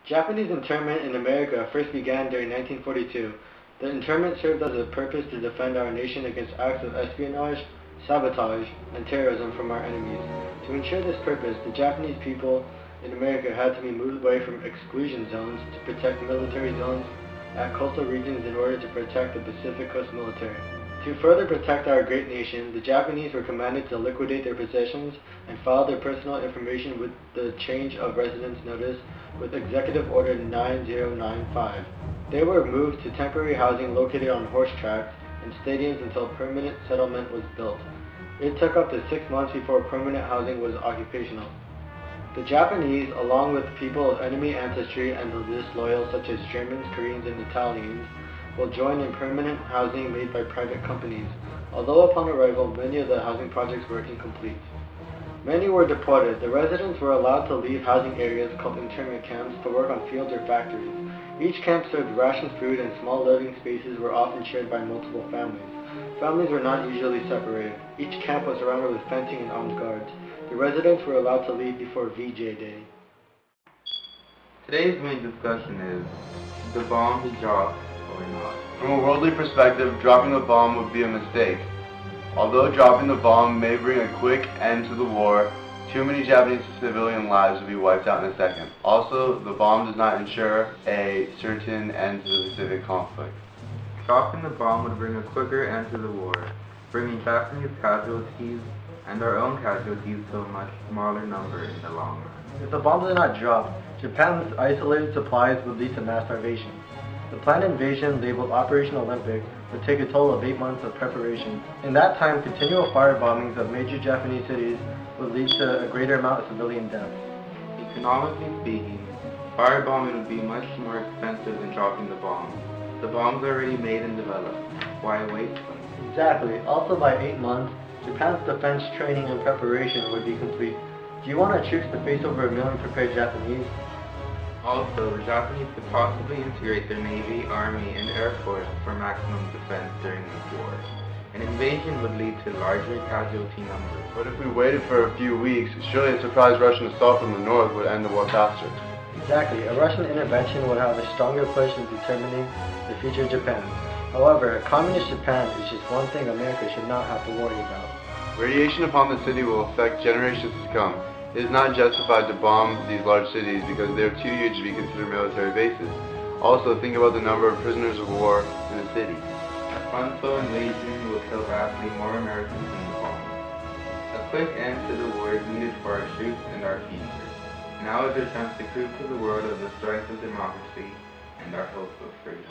Japanese internment in America first began during 1942. The internment served as a purpose to defend our nation against acts of espionage, sabotage, and terrorism from our enemies. To ensure this purpose, the Japanese people in America had to be moved away from exclusion zones to protect military zones at coastal regions in order to protect the Pacific Coast military. To further protect our great nation, the Japanese were commanded to liquidate their possessions and file their personal information with the change of residence notice with Executive Order 9095. They were moved to temporary housing located on horse tracks and stadiums until permanent settlement was built. It took up to 6 months before permanent housing was occupational. The Japanese, along with people of enemy ancestry and the disloyal such as Germans, Koreans, and Italians, will join in permanent housing made by private companies, although upon arrival many of the housing projects were incomplete. Many were deported. The residents were allowed to leave housing areas called internment camps to work on fields or factories. Each camp served rationed food and small living spaces were often shared by multiple families. Families were not usually separated. Each camp was surrounded with fencing and armed guards. The residents were allowed to leave before VJ Day. Today's main discussion is, should the bomb be dropped or not? From a worldly perspective, dropping the bomb would be a mistake. Although dropping the bomb may bring a quick end to the war, too many Japanese civilian lives would be wiped out in a second. Also, the bomb does not ensure a certain end to the Pacific conflict. Dropping the bomb would bring a quicker end to the war, bringing Japanese casualties and our own casualties to a much smaller number in the long run. If the bomb did not drop, Japan's isolated supplies would lead to mass starvation. The planned invasion, labeled Operation Olympic, would take a total of 8 months of preparation. In that time, continual firebombings of major Japanese cities would lead to a greater amount of civilian deaths. Economically speaking, firebombing would be much more expensive than dropping the bomb. The bomb's already made and developed. Why wait for them? Exactly. Also by 8 months, Japan's defense training and preparation would be complete. Do you want our troops to face over 1 million prepared Japanese? Also, the Japanese could possibly integrate their Navy, Army, and Air Force for maximum defense during this war. An invasion would lead to larger casualty numbers. But if we waited for a few weeks, surely a surprise Russian assault from the north would end the war faster. Exactly. A Russian intervention would have a stronger push in determining the future of Japan. However, communist Japan is just one thing America should not have to worry about. Radiation upon the city will affect generations to come. It is not justified to bomb these large cities because they are too huge to be considered military bases. Also, think about the number of prisoners of war in the city. A frontal invasion will kill vastly more Americans than the bomb. A quick end to the war is needed for our troops and our future. Now is our chance to prove to the world of the strength of democracy and our hope of freedom.